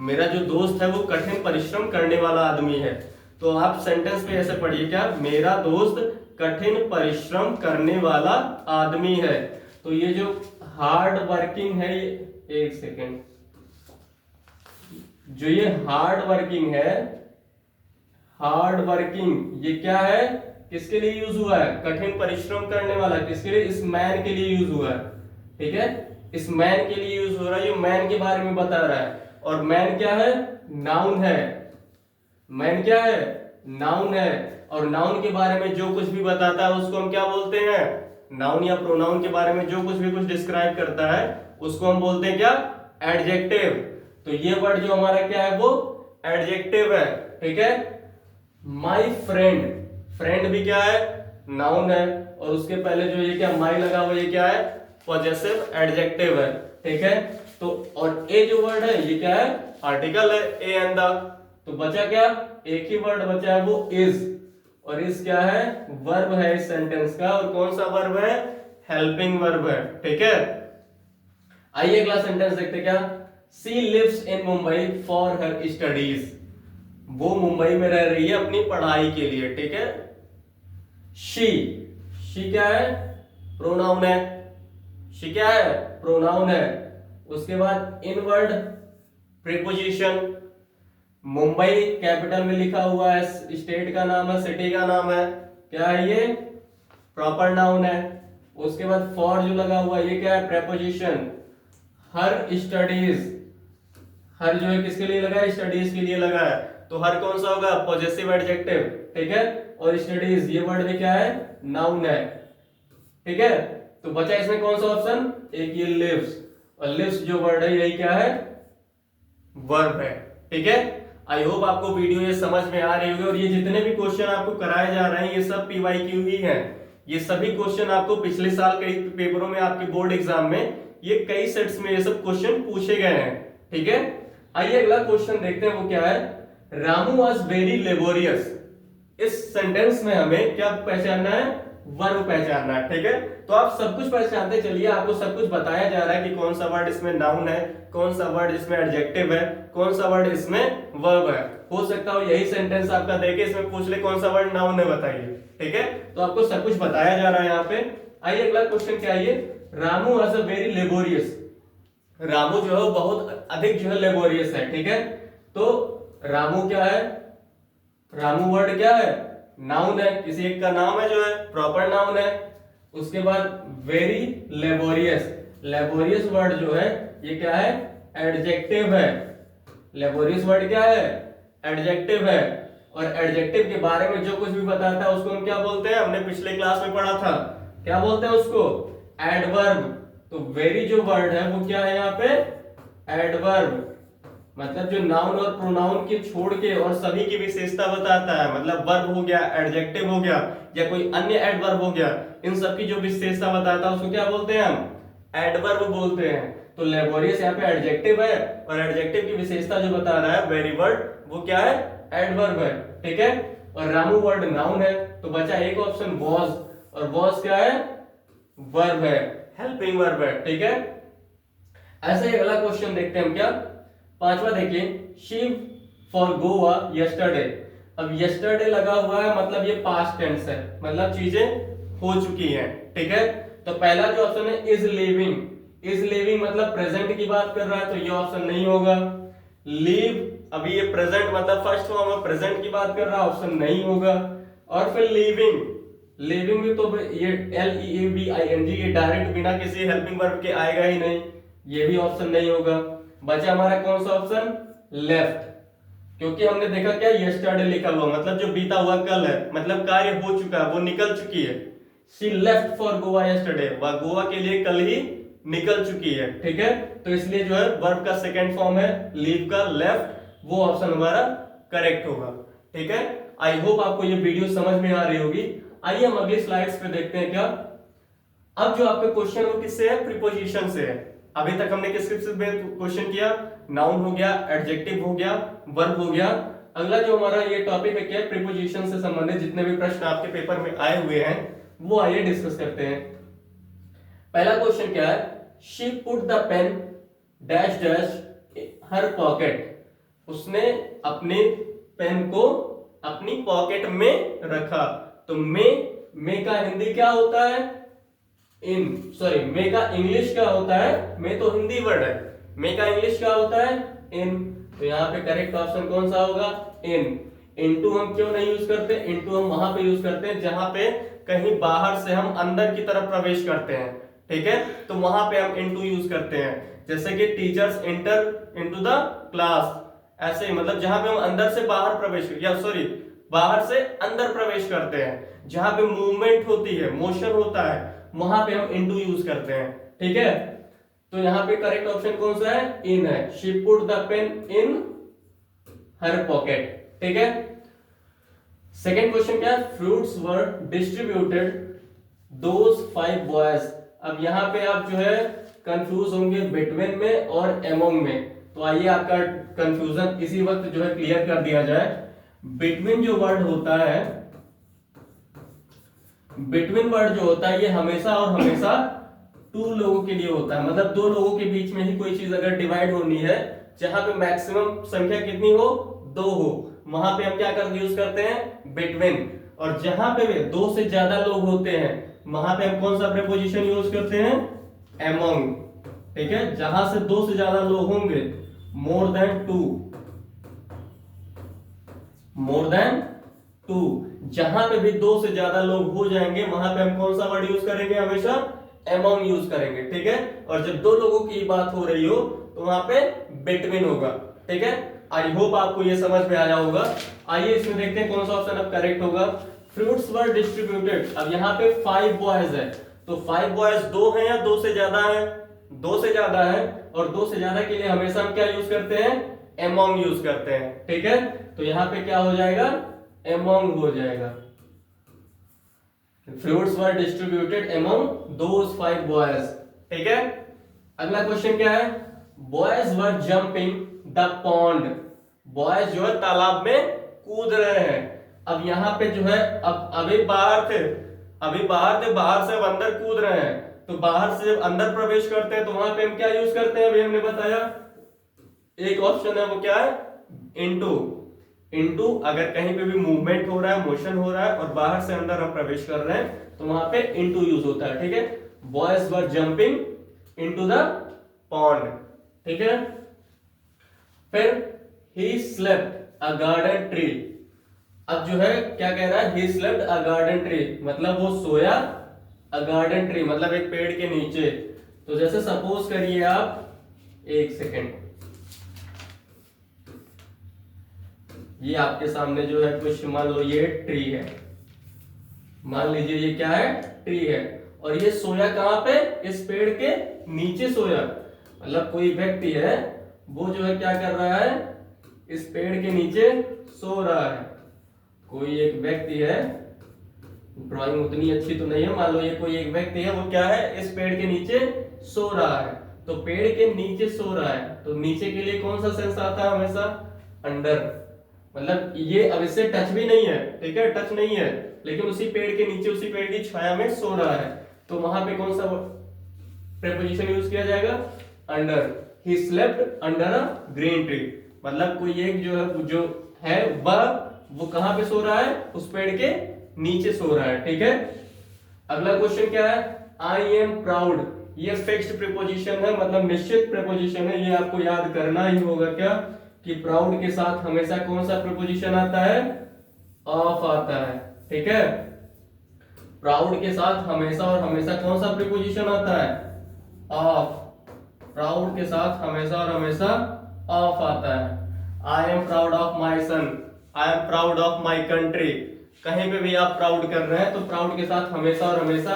मेरा जो दोस्त है वो कठिन परिश्रम करने वाला आदमी है। तो आप सेंटेंस पे ऐसे पढ़िए क्या, मेरा दोस्त कठिन परिश्रम करने वाला आदमी है। तो ये जो हार्ड वर्किंग है, एक सेकेंड, जो ये हार्ड वर्किंग है, हार्ड वर्किंग ये क्या है, किसके लिए यूज हुआ है, कठिन परिश्रम करने वाला, किसके लिए, इस मैन के लिए यूज हुआ है। ठीक है, इस मैन के लिए यूज हो रहा है, ये मैन के बारे में बता रहा है। और मैन क्या है, नाउन है, मैन क्या है, नाउन है। और नाउन के बारे में जो कुछ भी बताता है उसको हम क्या बोलते हैं, नाउन या प्रोनाउन के बारे में जो कुछ भी कुछ डिस्क्राइब करता है उसको हम बोलते हैं क्या, एडजेक्टिव। तो ये वर्ड जो हमारा क्या है, वो एडजेक्टिव है। ठीक है, माई फ्रेंड, फ्रेंड भी क्या है, नाउन है, और उसके पहले जो ये क्या माई लगा हुआ, ये क्या है, पॉजेसिव एडजेक्टिव है। ठीक है, तो और ए जो वर्ड है ये क्या है, आर्टिकल है, ए एंड द। तो बचा क्या, एक ही वर्ड बचा है, वो इज। और इज क्या है, वर्ब है इस सेंटेंस का, और कौन सा वर्ब है, हेल्पिंग वर्ब है। ठीक है, आइए अगला सेंटेंस देखते क्या, she lives in Mumbai for her studies, वो मुंबई में रह रही है अपनी पढ़ाई के लिए। ठीक है, शी क्या है, प्रोनाउन है, शी क्या है, प्रोनाउन है। उसके बाद इनवर्ड प्रीपोजिशन, मुंबई कैपिटल में लिखा हुआ है, स्टेट का नाम है, सिटी का नाम है, क्या है ये, प्रॉपर नाउन है। उसके बाद फॉर जो लगा हुआ है ये क्या है, प्रेपोजिशन। हर स्टडीज, हर जो है किसके लिए लगा है, स्टडीज के लिए लगा है, तो हर कौन सा होगा, पॉजेसिव एडजेक्टिव। ठीक है, और स्टडीज ये वर्ड भी क्या है, नाउन है। ठीक है, तो बचा इसमें कौन सा ऑप्शन, एक ये लिव्स, और लिव्स जो वर्ड है यही क्या है, वर्ब है। ठीक है, आई होप आपको वीडियो ये समझ में आ रही होगी। और ये जितने भी क्वेश्चन आपको कराए जा रहे हैं ये सब पीवाईक्यू ही हैं। ये सभी क्वेश्चन आपको पिछले साल कई पेपरों में, आपके बोर्ड एग्जाम में ये कई सेट्स में ये सब क्वेश्चन पूछे गए हैं। ठीक है, आइए अगला क्वेश्चन देखते हैं, वो क्या है, रामू वाज वेरी लेबोरियस। इस सेंटेंस में हमें क्या पहचानना है, वर्ब पहचानना है। ठीक है, तो आप सब कुछ पहचानते चलिए, आपको सब कुछ बताया जा रहा है कि कौन सा वर्ड इसमें नाउन है, कौन सा वर्ड इसमें एडजेक्टिव है, कौन सा वर्ड इसमें वर्ब है। हो सकता हो यही सेंटेंस आपका देखे इसमें पूछ ले कौन सा वर्ड नाउन है, बताइए। ठीक है, तो आपको सब कुछ बताया जा रहा है यहाँ पे। आइए अगला क्वेश्चन क्या है, Ramu was a very laborious, Ramu जो है बहुत अधिक जो है लेबोरियस है। ठीक है, तो रामू क्या है, रामू वर्ड क्या है, नाउन है, किसी एक का नाम है जो है, प्रॉपर नाउन है। उसके बाद वेरी लेबोरियस, लेबोरियस वर्ड जो है ये क्या है, एडजेक्टिव है। लेबोरियस वर्ड क्या है, एडजेक्टिव है। और एडजेक्टिव के बारे में जो कुछ भी बताता है उसको हम क्या बोलते हैं, हमने पिछले क्लास में पढ़ा था, क्या बोलते हैं उसको, एडवर्ब। तो वेरी जो वर्ड है वो क्या है यहाँ पे, एडवर्ब, मतलब जो नाउन और प्रोनाउन के छोड़ के और सभी की विशेषता बताता है, मतलब वर्ब हो गया, एडजेक्टिव हो गया, या कोई अन्य एडवर्ब हो गया, इन सब की जो विशेषता बताता है उसको क्या बोलते हैं, हम एडवर्ब बोलते हैं। तो लेबोरियस यहाँ पे एडजेक्टिव है, और एडजेक्टिव की विशेषता जो बता रहा है वेरी वर्ड, वो क्या है, एडवर्ब है। ठीक है, और रामू वर्ड नाउन है, तो बचा एक ऑप्शन वॉज, और वॉज क्या है, वर्ब है, हेल्पिंग वर्ब है। ठीक है, ऐसे ही अगला क्वेश्चन देखते हैं हम क्या, पांचवा देखिए, शी फॉर गोवा यस्टरडे। अब यस्टरडे लगा हुआ है, मतलब ये पास्ट टेंस है, मतलब चीजें हो चुकी हैं। ठीक है, तो पहला जो ऑप्शन है इज लिविंग, इज लिविंग मतलब प्रेजेंट की बात कर रहा है, तो ये ऑप्शन नहीं होगा। लीव, अभी ये प्रेजेंट मतलब फर्स्ट फॉर्म है, प्रेजेंट की बात कर रहा है, ऑप्शन नहीं होगा। और फिर लिविंग, लिविंग में तो ये LEAVING ये डायरेक्ट बिना किसी हेल्पिंग वर्ब के आएगा ही नहीं, ये भी ऑप्शन नहीं होगा। बचा हमारा कौन सा ऑप्शन, लेफ्ट, क्योंकि हमने देखा क्या यस्टरडे लिखा हुआ मतलब जो बीता हुआ कल है, मतलब कार्य हो चुका है, वो निकल चुकी है। She left for Goa yesterday, वह गोवा के लिए कल ही निकल चुकी है, ठीक है। तो इसलिए जो है वर्ब का सेकंड फॉर्म है लीव का लेफ्ट, वो ऑप्शन हमारा करेक्ट होगा, ठीक है। आई होप आपको ये वीडियो समझ में आ रही होगी। आइए हम अगली स्लाइड्स पे देखते हैं क्या। अब जो आपका क्वेश्चन वो किससे है, प्रीपोजिशन से है। अभी तक हमने किस किस पे क्वेश्चन किया, नाउन हो गया, एडजेक्टिव हो गया, वर्ब हो गया। अगला जो हमारा ये टॉपिक है क्या, प्रीपोजिशन से संबंधित जितने भी प्रश्न आपके पेपर में आए हुए हैं वो आइए डिस्कस करते हैं। पहला क्वेश्चन क्या है, she put the pen dash dash her pocket, उसने अपने पेन को अपनी पॉकेट में रखा। तो मे का हिंदी क्या होता है, मे का इंग्लिश क्या होता है, मे तो हिंदी वर्ड है, मे का इंग्लिश क्या होता है, इन। तो यहाँ पे करेक्ट ऑप्शन कौन सा होगा, इन। इनटू हम क्यों नहीं यूज करते, इनटू हम वहां पे यूज करते हैं जहां पे कहीं बाहर से हम अंदर की तरफ प्रवेश करते हैं, ठीक है, तो वहां पे हम इनटू यूज करते हैं। जैसे कि teachers enter into the class, ऐसे ही मतलब जहां पे हम अंदर से बाहर प्रवेश या सॉरी बाहर से अंदर प्रवेश करते हैं, जहां पे मूवमेंट होती है, मोशन होता है, वहां पे हम इनटू यूज करते हैं, ठीक है। तो यहाँ पे करेक्ट ऑप्शन कौन सा है, इन है। She put the pain in her pocket, ठीक है। सेकेंड क्वेश्चन क्या है, fruits were distributed those 5 boys. अब यहाँ पे आप जो है कंफ्यूज होंगे बिटवीन में और एमोंग में, तो आइए आपका कंफ्यूजन इसी वक्त जो है क्लियर कर दिया जाए। बिटवीन जो वर्ड होता है, बिटवीन वर्ड जो होता है ये हमेशा और हमेशा 2 लोगों के लिए होता है, मतलब 2 लोगों के बीच में ही कोई चीज अगर डिवाइड होनी है, जहां पे मैक्सिमम संख्या कितनी हो, 2 हो, वहां पे हम क्या कर यूज करते हैं, बिटवीन। और जहां पे 2 से ज्यादा लोग होते हैं वहां पे हम कौन सा प्रीपोजिशन यूज करते हैं, एमोंग, ठीक है। जहां से 2 से ज्यादा लोग होंगे, मोर देन 2, मोर देन 2, जहां पे भी 2 से ज्यादा लोग हो जाएंगे वहां पे हम कौन सा वर्ड यूज करेंगे, हमेशा एमोंग यूज करेंगे, ठीक है। और जब 2 लोगों की बात हो रही हो तो वहां पे बिटवीन होगा, ठीक है। आई होप आपको ये समझ में आया होगा। आइए इसमें देखते हैं कौन सा ऑप्शन अब करेक्ट होगा। फ्रूट्स वर डिस्ट्रीब्यूटेड, अब यहाँ पे 5 बॉयज है, तो 5 बॉयज 2 है या 2 से ज्यादा है, 2 से ज्यादा है, और 2 से ज्यादा के लिए हमेशा हम क्या यूज करते हैं, एमोंग यूज करते हैं, ठीक है। तो यहाँ पे क्या हो जाएगा, एमोंग हो जाएगा। Fruits were distributed among those 5 boys, ठीक है। अगला क्वेश्चन क्या है, boys were jumping the pond, boys जो है तालाब में कूद रहे हैं। अब यहाँ पे जो है अब अभी बाहर थे, बाहर से अब अंदर कूद रहे हैं, तो बाहर से जब अंदर प्रवेश करते हैं तो वहां पे हम क्या यूज करते हैं, अभी हमने बताया एक ऑप्शन है वो क्या है, इनटू। इनटू अगर कहीं पे भी मूवमेंट हो रहा है, मोशन हो रहा है और बाहर से अंदर हम प्रवेश कर रहे हैं तो वहां पे इनटू यूज होता है, ठीक है। Boys were jumping into the pond, ठीक है। फिर he slept a garden tree, अब जो है क्या कह रहा है, he slept a garden tree, मतलब वो सोया, अ गार्डन ट्री मतलब एक पेड़ के नीचे। तो जैसे सपोज करिए आप, एक सेकेंड, ये आपके सामने जो है कुछ मान लो ये ट्री है, मान लीजिए ये क्या है, ट्री है, और ये सोया कहां पे, इस पेड़ के नीचे सोया, मतलब कोई व्यक्ति है वो जो है क्या कर रहा है, इस पेड़ के नीचे सो रहा है। कोई एक व्यक्ति है, ड्राइंग उतनी अच्छी तो नहीं है, मान लो ये कोई एक व्यक्ति है, वो क्या है, इस पेड़ के नीचे सो रहा है। तो पेड़ के नीचे सो रहा है, तो नीचे के लिए कौन सा सेंस आता है, हमेशा अंडर, मतलब ये अब इससे टच भी नहीं है, ठीक है, टच नहीं है, लेकिन उसी पेड़ के नीचे, उसी पेड़ की छाया में सो रहा है, तो वहां पे कौन सा प्रीपोजिशन यूज किया जाएगा, under. He slept under a green tree, मतलब कोई एक जो है वो कहां पे सो रहा है, उस पेड़ के नीचे सो रहा है, ठीक है। अगला क्वेश्चन क्या है, आई एम प्राउड, ये फिक्स्ड प्रीपोजिशन है, मतलब निश्चित प्रीपोजिशन है, ये आपको याद करना ही होगा क्या, कि प्राउड के साथ हमेशा कौन सा प्रीपोजिशन आता है, ऑफ आता है, ठीक है। प्राउड के साथ हमेशा और हमेशा कौन सा प्रीपोजिशन आता है? ऑफ। प्राउड के साथ हमेशा और हमेशा ऑफ आता है। I am proud of my son, I am proud of my country. कहीं पे भी आप प्राउड कर रहे हैं तो प्राउड के साथ हमेशा और हमेशा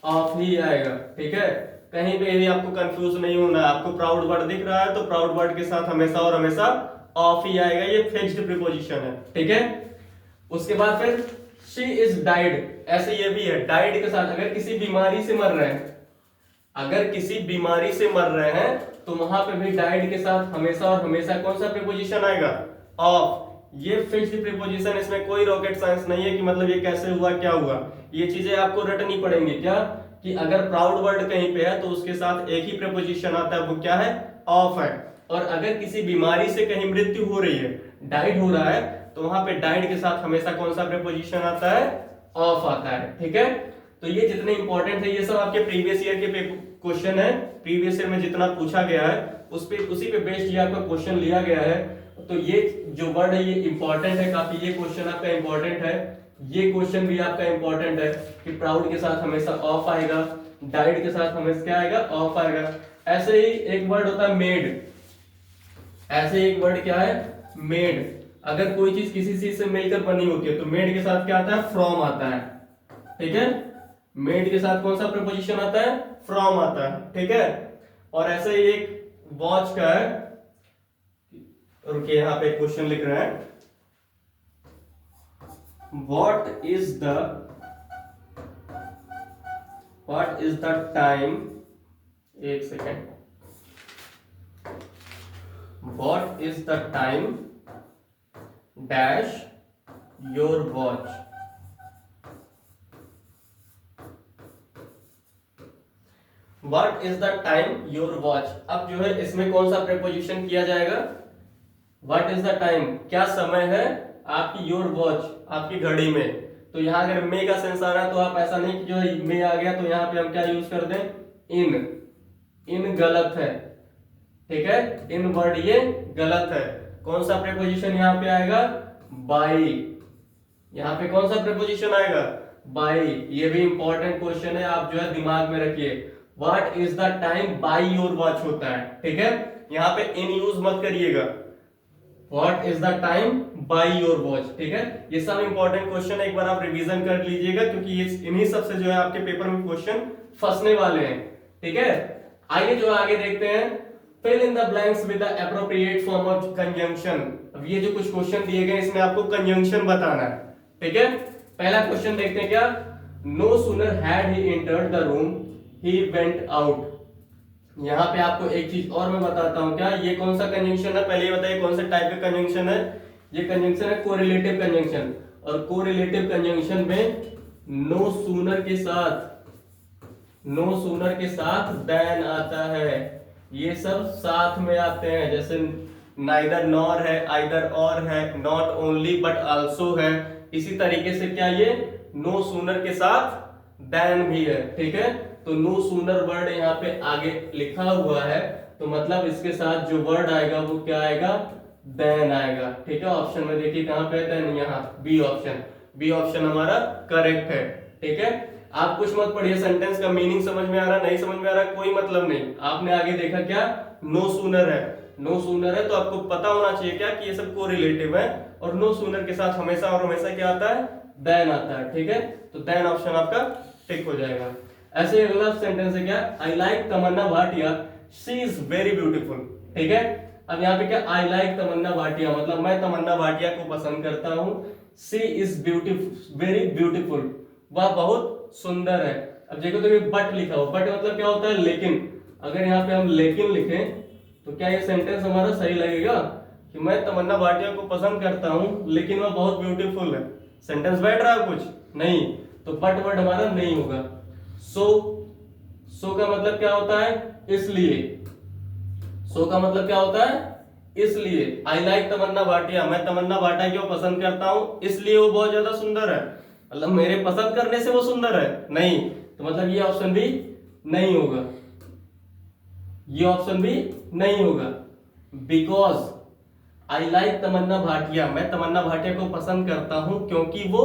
ऑफ ही आएगा, ठीक है। कहीं पे भी आपको कंफ्यूज नहीं होना है, आपको प्राउड वर्ड दिख रहा है तो प्राउड वर्ड के साथ हमेशा और हमेशा ऑफ ही आएगा, ये फिक्स्ड प्रीपोजिशन है, ठीक है। उसके बाद फिर शी इज डाइड, ऐसे ये भी है डाइड के साथ अगर किसी बीमारी से मर रहे हैं, अगर किसी बीमारी से मर रहे हैं तो वहां पे भी डाइड के साथ हमेशा और हमेशा कौन सा प्रीपोजिशन आएगा? ऑफ। ये फिक्स्ड प्रीपोजिशन, इसमें कोई रॉकेट साइंस नहीं है कि मतलब ये कैसे हुआ क्या हुआ, ये चीजें आपको रटनी पड़ेंगी। क्या कि अगर प्राउड वर्ड कहीं पे है तो उसके साथ एक ही प्रीपोजिशन आता है, वो क्या है? ऑफ है। और अगर किसी बीमारी से कहीं मृत्यु हो रही है, डाइड हो रहा है, तो वहां पे डाइड के साथ हमेशा कौन सा प्रीपोजिशन आता है? ऑफ आता है, ठीक है। तो ये जितने इंपॉर्टेंट है ये सब आपके प्रीवियस ईयर के क्वेश्चन है, प्रीवियस ईयर में जितना पूछा गया है उसी पे बेस्ड ये आपका क्वेश्चन लिया गया है। तो ये जो वर्ड है ये इंपॉर्टेंट है काफी, ये क्वेश्चन आपका इंपॉर्टेंट है, ये क्वेश्चन भी आपका इंपॉर्टेंट है कि प्राउड के साथ हमेशा ऑफ आएगा, डाइड के साथ हमेशा क्या आएगा? ऑफ आएगा। ऐसे ही एक वर्ड होता है मेड, ऐसे एक वर्ड क्या है? मेड। अगर कोई चीज किसी चीज से मिलकर बनी होती है तो मेड के साथ क्या आता है? फ्रॉम आता है, ठीक है। मेड के साथ कौन सा प्रीपोजिशन आता है? फ्रॉम आता है, ठीक है। और ऐसे ही एक वॉच का है, रुकिए यहां पे क्वेश्चन लिख रहे हैं, व्हाट इज द टाइम, एक second, what is the time dash your watch. What is the time your watch. अब जो है इसमें कौन सा प्रीपोजिशन किया जाएगा? व्हाट इज द टाइम, क्या समय है आपकी योर वॉच, आपकी घड़ी में। तो यहाँ अगर मे का सेंस आ रहा है तो आप ऐसा नहीं कि जो है मे आ गया तो यहाँ पे हम क्या यूज कर दें? इन गलत है, ठीक है। इन वर्ड ये गलत है। कौन सा प्रीपोजिशन यहाँ पे आएगा? बाई। यहाँ पे कौन सा प्रीपोजिशन आएगा? बाई। ये भी इंपॉर्टेंट क्वेश्चन है, आप जो है दिमाग में रखिए। What is the time by your watch होता है, ठीक है। यहाँ पे इन यूज मत करिएगा, what is the time by your watch, ठीक है। ये सब इंपॉर्टेंट क्वेश्चन है, एक बार आप रिवीजन कर लीजिएगा क्योंकि ये इन्हीं सब से जो है आपके पेपर में क्वेश्चन फंसने वाले हैं, ठीक है। आइए जो आगे देखते हैं, fill in the blanks with the appropriate form of conjunction. अब ये जो कुछ क्वेश्चन दिए गए इसमें आपको कंजंक्शन बताना है, ठीक है। पहला क्वेश्चन देखते हैं क्या, no sooner had he entered the room he went out. यहाँ पे आपको एक चीज और मैं बताता हूँ, क्या ये कौन सा कंजंक्शन है, पहले ये बताइए कौन सा टाइप का कंजंक्शन है। ये कंजंक्शन है कोरिलेटिव कंजंक्शन, और कोरिलेटिव कंजंक्शन में नो सूनर के साथ देन आता है। ये सब साथ में आते हैं, जैसे नाइदर नॉर है, आइदर और है, नॉट ओनली बट आल्सो है। इसी तरीके से क्या ये नो सूनर के साथ देन भी है, ठीक है। तो नो सूनर वर्ड यहाँ पे आगे लिखा हुआ है, तो मतलब इसके साथ जो वर्ड आएगा वो क्या आएगा? देन आएगा, ठीक है। ऑप्शन में देखिए कहां पे है देन, यहाँ बी ऑप्शन हमारा करेक्ट है, ठीक है। आप कुछ मत पढ़िए, सेंटेंस का मीनिंग समझ में आ रहा नहीं समझ में आ रहा कोई मतलब नहीं, आपने आगे देखा क्या नो सूनर है तो आपको पता होना चाहिए क्या कि ये सब कोरिलेटिव है, और नो सूनर के साथ हमेशा और हमेशा क्या आता है? देन आता है, ठीक है। तो देन ऑप्शन आपका टिक हो जाएगा। ऐसे अगला सेंटेंस है क्या, I like Tamannaah Bhatia she is very beautiful, ठीक है। अब यहाँ पे क्या, आई लाइक तमन्ना भाटिया मतलब मैं तमन्ना भाटिया को पसंद करता हूँ, she is beautiful very beautiful, वह बहुत सुंदर है। अब देखो तो ये बट लिखा हो, बट मतलब क्या होता है? लेकिन। अगर यहाँ पे हम लेकिन लिखें तो क्या ये सेंटेंस हमारा सही लगेगा कि मैं तमन्ना भाटिया को पसंद करता हूँ लेकिन वह बहुत ब्यूटीफुल है? सेंटेंस बैठ रहा है कुछ नहीं, तो बट वर्ड हमारा नहीं होगा। सो का मतलब क्या होता है? इसलिए। सो का मतलब क्या होता है? इसलिए। आई लाइक तमन्ना भाटिया, मैं तमन्ना भाटिया को पसंद करता हूं इसलिए वो बहुत ज्यादा सुंदर है, मतलब मेरे पसंद करने से वो सुंदर है नहीं, तो मतलब ये ऑप्शन भी नहीं होगा, ये ऑप्शन भी नहीं होगा। Because I like Tamannaah Bhatia, मैं तमन्ना भाटिया को पसंद करता हूं क्योंकि वो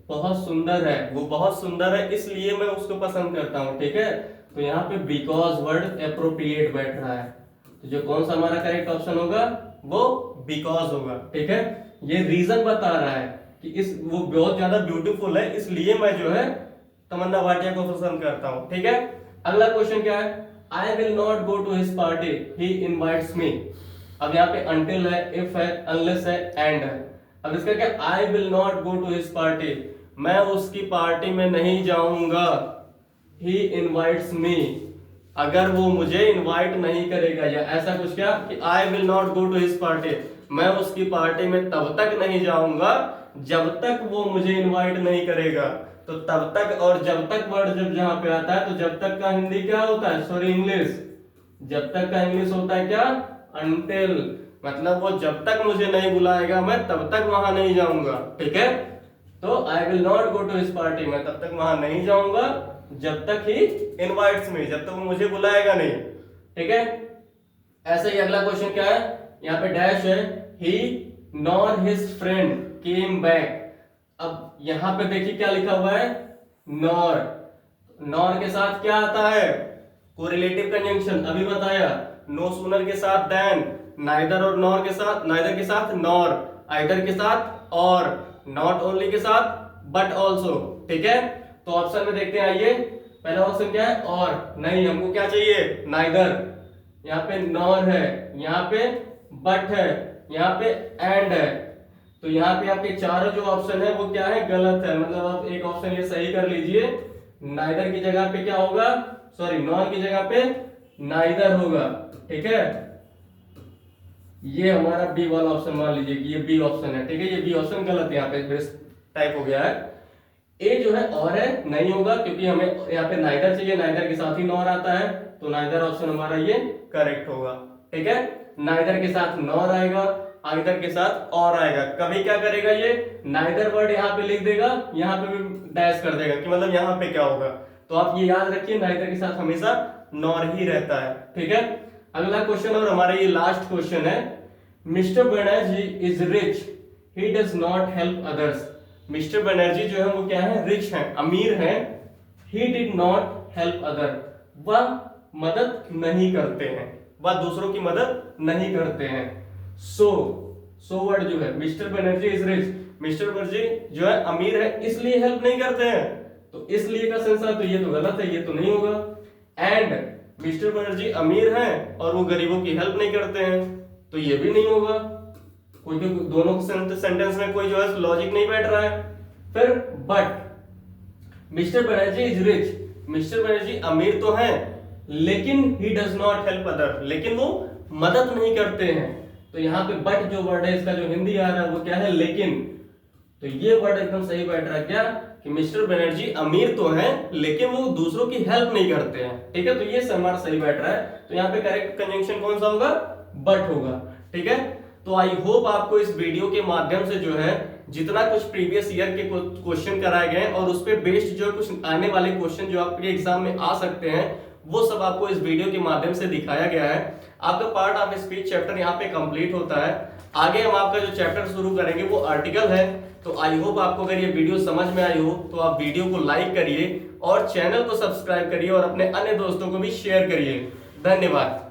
बहुत सुंदर है, वो बहुत सुंदर है इसलिए मैं उसको पसंद करता हूं, ठीक है। तो यहाँ पे बिकॉज वर्ड एप्रोप्रिएट बैठ रहा है, तो जो कौन सा हमारा करेक्ट ऑप्शन होगा वो बिकॉज होगा, ठीक है। ये रीजन बता रहा है कि इस वो बहुत ज्यादा ब्यूटीफुल है इसलिए मैं जो है तमन्ना भाटिया को पसंद करता हूं, ठीक है। अगला क्वेश्चन क्या है, I will not go to his party he invites me. अब यहाँ पे अनटिल है, इफ है, अनलेस है, एंड है। अब इसका क्या, I will not go to his party, मैं उसकी पार्टी में नहीं जाऊंगा, ही इनवाइट्स मी, अगर वो मुझे इनवाइट नहीं करेगा, या ऐसा कुछ क्या कि I will not go to his party, मैं उसकी पार्टी में तब तक नहीं जाऊंगा जब तक वो मुझे इनवाइट नहीं करेगा। तो तब तक और जब तक वर्ड जब जहां पे आता है तो जब तक का हिंदी क्या होता है, सॉरी इंग्लिश, जब तक का इंग्लिश होता है क्या, अनटिल, मतलब वो जब तक मुझे नहीं बुलाएगा मैं तब तक वहां नहीं जाऊंगा, ठीक है। तो I will not go to his party, मैं तब तक वहां नहीं जाऊंगा जब तक ही इनवाइट्स मी, जब तक वो मुझे बुलाएगा नहीं, ठीक है। ऐसे ही अगला क्वेश्चन क्या है, यहाँ पे डैश है, he nor his friend came back. अब यहां पे देखिए क्या लिखा हुआ है, नॉर, नॉर के साथ क्या आता है, कोरिलेटिव कंजंक्शन, अभी बताया, नो सूनर के साथ देन, नाइदर और नॉर के साथ, नाइदर के साथ नॉर, आइदर के साथ और, नॉट ओनली के साथ बट ऑल्सो, ठीक है। तो ऑप्शन में देखते हैं, आइए पहला ऑप्शन क्या है, और, नहीं हमको क्या चाहिए, नाइदर, यहाँ पे नॉर है, यहाँ पे बट है, यहाँ पे एंड है। तो यहाँ पे आपके चारों जो ऑप्शन है वो क्या है, गलत है, मतलब आप एक ऑप्शन ये सही कर लीजिए, नाइदर की जगह पे क्या होगा, सॉरी नॉर की जगह पे नाइदर होगा, ठीक है। ये हमारा बी वाला ऑप्शन मान लीजिए कि ये बी ऑप्शन है, ठीक है, ये बी ऑप्शन गलत है, यहाँ पे टाइप हो गया है। ए जो है और है, नहीं होगा क्योंकि हमें यहाँ पे नाइदर चाहिए, नाइदर के साथ ही नॉर आता है, तो नाइदर ऑप्शन हमारा ये करेक्ट होगा, ठीक है। नाइदर के साथ नॉर आएगा, आइदर के साथ और आएगा, कभी क्या करेगा ये, नाइदर वर्ड यहाँ पे लिख देगा, यहाँ पे भी डैश कर देगा कि मतलब यहाँ पे क्या होगा। तो आप ये याद रखिए, नाइदर के साथ हमेशा नॉर ही रहता है, ठीक है। अगला क्वेश्चन और हमारा ये लास्ट क्वेश्चन है, mister Banerjee is rich, he does not help others. Mister Banerjee जो है वो क्या है, रिच है, अमीर है, he did not help other, वह मदद नहीं करते हैं, वह दूसरों की मदद नहीं करते हैं। सो वर्ड जो है, mister Banerjee is rich, mister Banerjee जो है अमीर है इसलिए हेल्प नहीं करते हैं, तो इसलिए का सेंस है, तो ये तो गलत है, ये तो नहीं होगा। एंड मिस्टर बनर्जी अमीर हैं और वो गरीबों की हेल्प नहीं करते हैं, तो ये भी नहीं होगा, क्योंकि दोनों सेंटेंस में कोई जो है लॉजिक नहीं बैठ रहा है। फिर but mister Banerjee is rich, mister Banerjee अमीर तो हैं लेकिन he does not help other, लेकिन वो मदद नहीं करते हैं। तो यहाँ पे बट जो वर्ड है इसका जो हिंदी आ रहा है वो क्या है, लेकिन। तो ये वर्ड एकदम सही बैठ रहा है क्या, कि मिस्टर बनर्जी अमीर तो हैं लेकिन वो दूसरों की हेल्प नहीं करते हैं, ठीक है। तो ये हमारा सही बैठ रहा है, तो यहाँ पे करेक्ट कंजंक्शन कौन सा होगा, बट होगा, ठीक है। तो आई होप आपको इस वीडियो के माध्यम से जो है जितना कुछ प्रीवियस ईयर के क्वेश्चन कराए गए और उस पे बेस्ड जो कुछ आने वाले क्वेश्चन जो आपके एग्जाम में आ सकते हैं वो सब आपको इस वीडियो के माध्यम से दिखाया गया है। आपका पार्ट ऑफ स्पीच चैप्टर यहाँ पे कंप्लीट होता है। आगे हम आपका जो चैप्टर शुरू करेंगे वो आर्टिकल है। तो आई होप आपको अगर ये वीडियो समझ में आई हो तो आप वीडियो को लाइक करिए और चैनल को सब्सक्राइब करिए और अपने अन्य दोस्तों को भी शेयर करिए। धन्यवाद।